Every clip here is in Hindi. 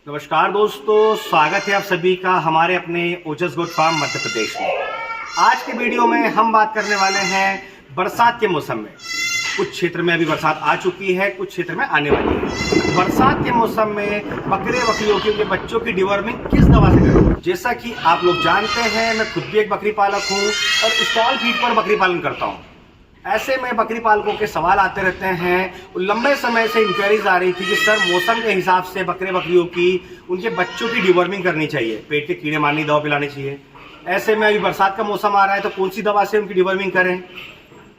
नमस्कार दोस्तों, स्वागत है आप सभी का हमारे अपने ओजस गोट फार्म मध्य प्रदेश में। आज के वीडियो में हम बात करने वाले हैं बरसात के मौसम में। कुछ क्षेत्र में अभी बरसात आ चुकी है, कुछ क्षेत्र में आने वाली है। बरसात के मौसम में बकरे बकरियों के बच्चों की डिवर्मिंग किस दवा से करें? जैसा कि आप लोग जानते हैं, मैं खुद भी एक बकरी पालक हूँ और स्टॉल फीड पर बकरी पालन करता हूँ। ऐसे में बकरी पालकों के सवाल आते रहते हैं। लंबे समय से इंक्वायरीज आ रही थी कि सर मौसम के हिसाब से बकरे बकरियों की उनके बच्चों की डिवर्मिंग करनी चाहिए, पेट के कीड़े मारने की दवा पिलानी चाहिए। ऐसे में अभी बरसात का मौसम आ रहा है तो कौन सी दवा से उनकी डिवर्मिंग करें?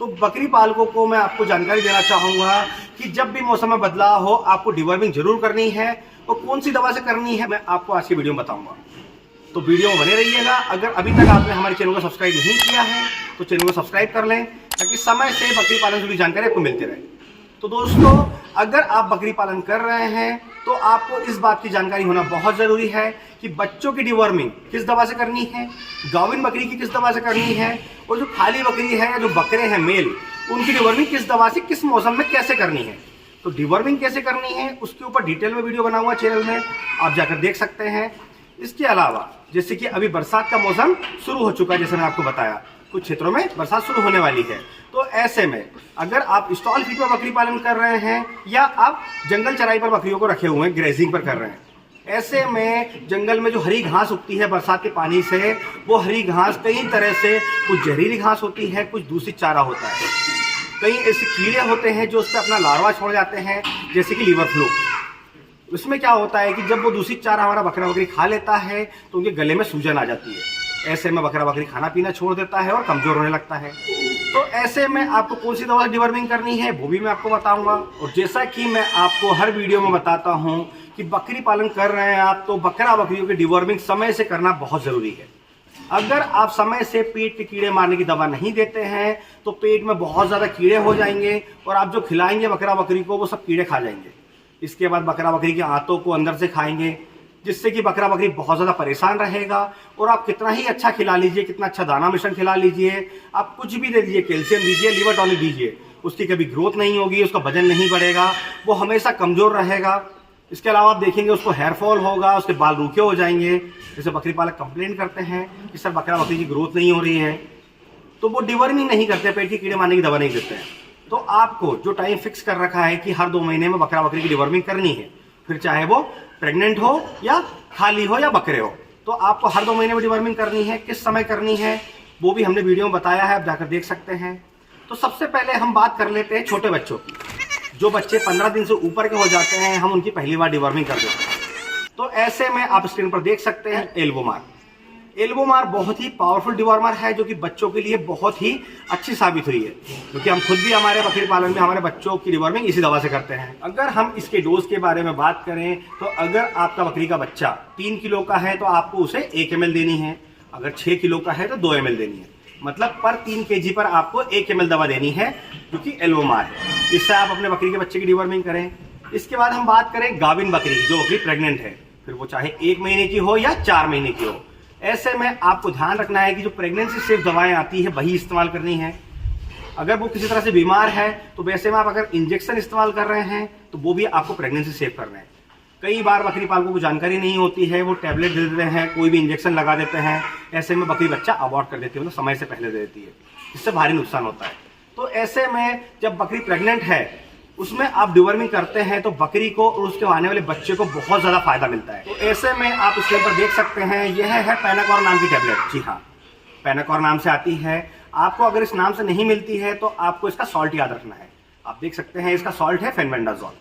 तो बकरी पालकों को मैं आपको जानकारी देना चाहूँगा कि जब भी मौसम में बदलाव हो आपको डिवर्मिंग जरूर करनी है और कौन सी दवा से करनी है मैं आपको आज की वीडियो में बताऊँगा। तो वीडियो में बने रहिएगा। अगर अभी तक आपने हमारे चैनल को सब्सक्राइब नहीं किया है तो चैनल को सब्सक्राइब कर लें ताकि समय से बकरी पालन से जुड़ी जानकारी आपको मिलती रहे। तो दोस्तों, अगर आप बकरी पालन कर रहे हैं तो आपको इस बात की जानकारी होना बहुत ज़रूरी है कि बच्चों की डिवर्मिंग किस दवा से करनी है, गाविन बकरी की किस दवा से करनी है और जो खाली बकरी है या जो बकरे हैं मेल, उनकी डिवर्मिंग किस दवा से किस मौसम में कैसे करनी है। तो डिवर्मिंग कैसे करनी है उसके ऊपर डिटेल में वीडियो बना हुआ चैनल में, आप जाकर देख सकते हैं। इसके अलावा जैसे कि अभी बरसात का मौसम शुरू हो चुका है, जैसे मैंने आपको बताया कुछ क्षेत्रों में बरसात शुरू होने वाली है। तो ऐसे में अगर आप स्टॉल फीड पर बकरी पालन कर रहे हैं या आप जंगल चराई पर बकरियों को रखे हुए हैं, ग्रेजिंग पर कर रहे हैं, ऐसे में जंगल में जो हरी घास उगती है बरसात के पानी से, वो हरी घास कई तरह से, कुछ जहरीली घास होती है, कुछ दूषित चारा होता है। कई ऐसे कीड़े होते हैं जो उस पर अपना लार्वा छोड़ जाते हैं, जैसे कि लीवर फ्लू। उसमें क्या होता है कि जब वो दूषित चारा हमारा बकरा बकरी खा लेता है तो उनके गले में सूजन आ जाती है। ऐसे में बकरा बकरी खाना पीना छोड़ देता है और कमजोर होने लगता है। तो ऐसे में आपको कौन सी दवा डिवर्मिंग करनी है वो भी मैं आपको बताऊंगा। और जैसा कि मैं आपको हर वीडियो में बताता हूं कि बकरी पालन कर रहे हैं आप तो बकरा बकरियों की डिवर्मिंग समय से करना बहुत जरूरी है। अगर आप समय से पेट के कीड़े मारने की दवा नहीं देते हैं तो पेट में बहुत ज्यादा कीड़े हो जाएंगे और आप जो खिलाएंगे बकरा बकरी को वो सब कीड़े खा जाएंगे। इसके बाद बकरा बकरी के आंतों को अंदर से खाएंगे, जिससे कि बकरा बकरी बहुत ज़्यादा परेशान रहेगा। और आप कितना ही अच्छा खिला लीजिए, कितना अच्छा दाना मिश्रण खिला लीजिए, आप कुछ भी दे दीजिए, कैल्शियम दीजिए, लिवर टॉनिक दीजिए, उसकी कभी ग्रोथ नहीं होगी, उसका वजन नहीं बढ़ेगा, वो हमेशा कमज़ोर रहेगा। इसके अलावा आप देखेंगे उसको हेयर फॉल होगा, उसके बाल रूखे हो जाएंगे। जैसे बकरी पालक कंप्लेंट करते हैं कि सर बकरा बकरी की ग्रोथ नहीं हो रही है, तो वो डिवर्मिंग नहीं करते, पेट के कीड़े मारने की दवा नहीं देते हैं। तो आपको जो टाइम फिक्स कर रखा है कि हर 2 महीने में बकरा बकरी की डिवर्मिंग करनी है, फिर चाहे वो प्रेग्नेंट हो या खाली हो या बकरे हो, तो आपको हर 2 महीने में डिवर्मिंग करनी है। किस समय करनी है वो भी हमने वीडियो में बताया है, आप जाकर देख सकते हैं। तो सबसे पहले हम बात कर लेते हैं छोटे बच्चों की। जो बच्चे 15 दिन से ऊपर के हो जाते हैं हम उनकी पहली बार डिवर्मिंग कर देते हैं। तो ऐसे में आप स्क्रीन पर देख सकते हैं एल्बोमार। एल्बोमार बहुत ही पावरफुल डिवर्मर है जो कि बच्चों के लिए बहुत ही अच्छी साबित हुई है, क्योंकि हम खुद भी हमारे बकरी पालन में हमारे बच्चों की डिवर्मिंग इसी दवा से करते हैं। अगर हम इसके डोज के बारे में बात करें तो अगर आपका बकरी का बच्चा 3 किलो का है तो आपको उसे 1 ml देनी है, अगर 6 किलो का है तो 2 ml देनी है। मतलब पर 3 kg पर आपको 1 ml दवा देनी है जो कि एल्बोमार है। इससे आप अपने बकरी के बच्चे की डिवर्मिंग करें। इसके बाद हम बात करें गाविन बकरी, जो बकरी प्रेग्नेंट है, फिर वो चाहे 1 महीने की हो या 4 महीने की हो। ऐसे में आपको ध्यान रखना है कि जो प्रेगनेंसी सेफ दवाएं आती है वही इस्तेमाल करनी है। अगर वो किसी तरह से बीमार है तो वैसे में आप अगर इंजेक्शन इस्तेमाल कर रहे हैं तो वो भी आपको प्रेगनेंसी सेफ कर रहे हैं। कई बार बकरी पालकों को जानकारी नहीं होती है, वो टैबलेट दे देते हैं, कोई भी इंजेक्शन लगा देते हैं। ऐसे में बकरी बच्चा अबॉर्ट कर देती है, मतलब समय से पहले दे देती है, इससे भारी नुकसान होता है। तो ऐसे में जब बकरी प्रेग्नेंट है उसमें आप डिवर्मिंग करते हैं तो बकरी को और उसके आने वाले बच्चे को बहुत ज़्यादा फायदा मिलता है। तो ऐसे में आप इसके ऊपर देख सकते हैं, यह है पैनाकॉर नाम की टैबलेट। जी हाँ, पैनाकॉर नाम से आती है। आपको अगर इस नाम से नहीं मिलती है तो आपको इसका सॉल्ट याद रखना है। आप देख सकते हैं इसका सॉल्ट है फेनबेंडाजोल।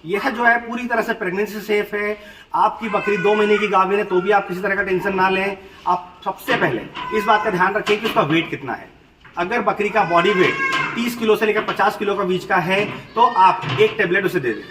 यह जो है पूरी तरह से प्रेगनेंसी सेफ है। आपकी बकरी 2 महीने की गाभिन है तो भी आप किसी तरह का टेंशन ना लें। आप सबसे पहले इस बात का ध्यान रखें कि उसका वेट कितना है। अगर बकरी का बॉडी वेट 30 किलो से लेकर 50 किलो का बीच का है तो आप 1 टेबलेट उसे दे दें।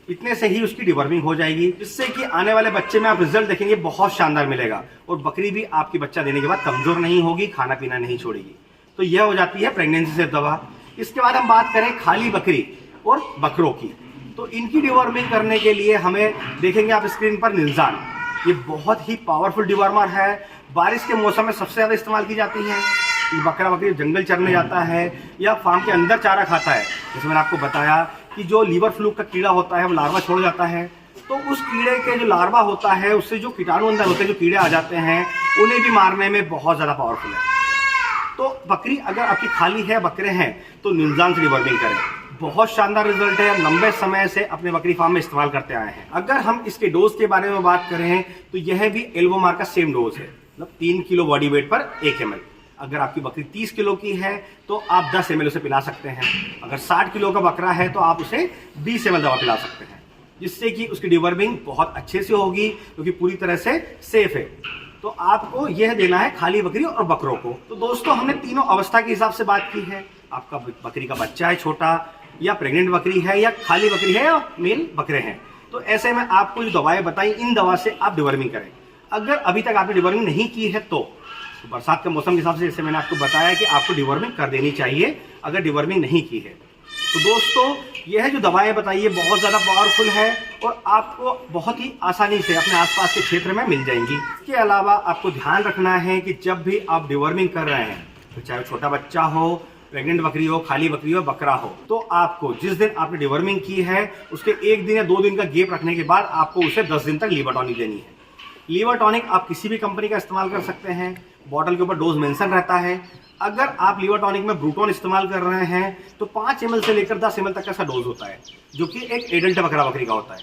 इतने से ही उसकी डिवर्मिंग हो जाएगी, जिससे कि आने वाले बच्चे में आप रिजल्ट देखेंगे बहुत शानदार मिलेगा और बकरी भी आपकी बच्चा देने के बाद कमजोर नहीं होगी, खाना पीना नहीं छोड़ेगी। तो यह हो जाती है प्रेगनेंसी सेफ दवा। इसके बाद हम बात करें खाली बकरी और बकरों की, तो इनकी डिवर्मिंग करने के लिए हमें देखेंगे आप स्क्रीन पर निल्जान। ये बहुत ही पावरफुल डिवर्मर है, बारिश के मौसम में सबसे ज्यादा इस्तेमाल की जाती है। बकरा बकरी जंगल चरने जाता है या फार्म के अंदर चारा खाता है, जैसे मैंने आपको बताया कि जो लीवर फ्लू का कीड़ा होता है वो लार्वा छोड़ जाता है, तो उस कीड़े के जो लार्वा होता है, उससे जो कीटाणु अंदर होते हैं, जो कीड़े आ जाते हैं, उन्हें भी मारने में बहुत ज़्यादा पावरफुल है। तो बकरी अगर आपकी खाली है, बकरे हैं, तो निमजान से डिवर्मिंग करें। बहुत शानदार रिजल्ट है, लंबे समय से अपने बकरी फार्म में इस्तेमाल करते आए हैं। अगर हम इसके डोज के बारे में बात करें तो यह भी एल्वोमार का सेम डोज है, मतलब 3 किलो बॉडी वेट पर 1 ml। अगर आपकी बकरी 30 किलो की है तो आप 10 ml उसे पिला सकते हैं। अगर 60 किलो का बकरा है तो आप उसे 20 ml दवा पिला सकते हैं, जिससे कि उसकी डिवर्मिंग बहुत अच्छे से होगी, क्योंकि पूरी तरह से सेफ है। तो आपको यह देना है खाली बकरी और बकरों को। तो दोस्तों, हमने तीनों अवस्था के हिसाब से बात की है। आपका बकरी का बच्चा है छोटा, या प्रेग्नेंट बकरी है, या खाली बकरी है, या मेल बकरे हैं, तो ऐसे में आपको जो दवाएं बताई, इन दवा से आप डिवर्मिंग करें। अगर अभी तक आपने डिवर्मिंग नहीं की है तो बरसात के मौसम के हिसाब से, जैसे मैंने आपको बताया कि आपको डिवर्मिंग कर देनी चाहिए अगर डिवर्मिंग नहीं की है। तो दोस्तों, यह जो दवाएं बताइए बहुत ज़्यादा पावरफुल है और आपको बहुत ही आसानी से अपने आसपास के क्षेत्र में मिल जाएंगी। इसके अलावा आपको ध्यान रखना है कि जब भी आप डिवर्मिंग कर रहे हैं, तो चाहे छोटा बच्चा हो, प्रेग्नेंट बकरी हो, खाली बकरी हो, बकरा हो, तो आपको जिस दिन आपने डिवर्मिंग की है उसके 1 दिन या 2 दिन का गैप रखने के बाद आपको उसे 10 दिन तक लीवर टॉनिक देनी है। लीवर टॉनिक आप किसी भी कंपनी का इस्तेमाल कर सकते हैं, बॉटल के ऊपर डोज मेंशन रहता है। अगर आप लीवर टॉनिक में ब्रूटोन इस्तेमाल कर रहे हैं तो 5 ml से लेकर 10 ml तक का डोज होता है, जो कि एक एडल्ट बकरा बकरी का होता है।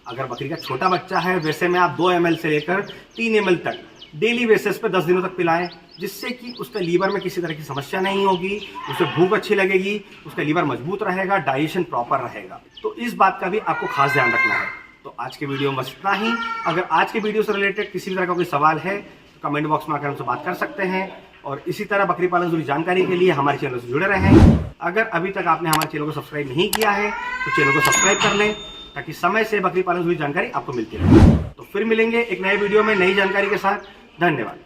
अगर बकरी का छोटा बच्चा है, वैसे में आप 2 ml से लेकर 3 ml तक डेली बेसिस पे 10 दिनों तक पिलाएं, जिससे कि उसका लीवर में किसी तरह की समस्या नहीं होगी, उसे भूख अच्छी लगेगी, उसका लीवर मजबूत रहेगा, डाइजेशन प्रॉपर रहेगा। तो इस बात का भी आपको खास ध्यान रखना है। तो आज के वीडियो में बस इतना ही। अगर आज के वीडियो से रिलेटेड किसी तरह का कोई सवाल है तो कमेंट बॉक्स में आकर हमसे बात कर सकते हैं, और इसी तरह बकरी पालन से जुड़ी जानकारी के लिए हमारे चैनल से जुड़े रहें। अगर अभी तक आपने हमारे चैनल को सब्सक्राइब नहीं किया है तो चैनल को सब्सक्राइब कर लें, ताकि समय से बकरी पालन से जुड़ी जानकारी आपको मिलती रहे। तो फिर मिलेंगे एक नए वीडियो में नई जानकारी के साथ। धन्यवाद।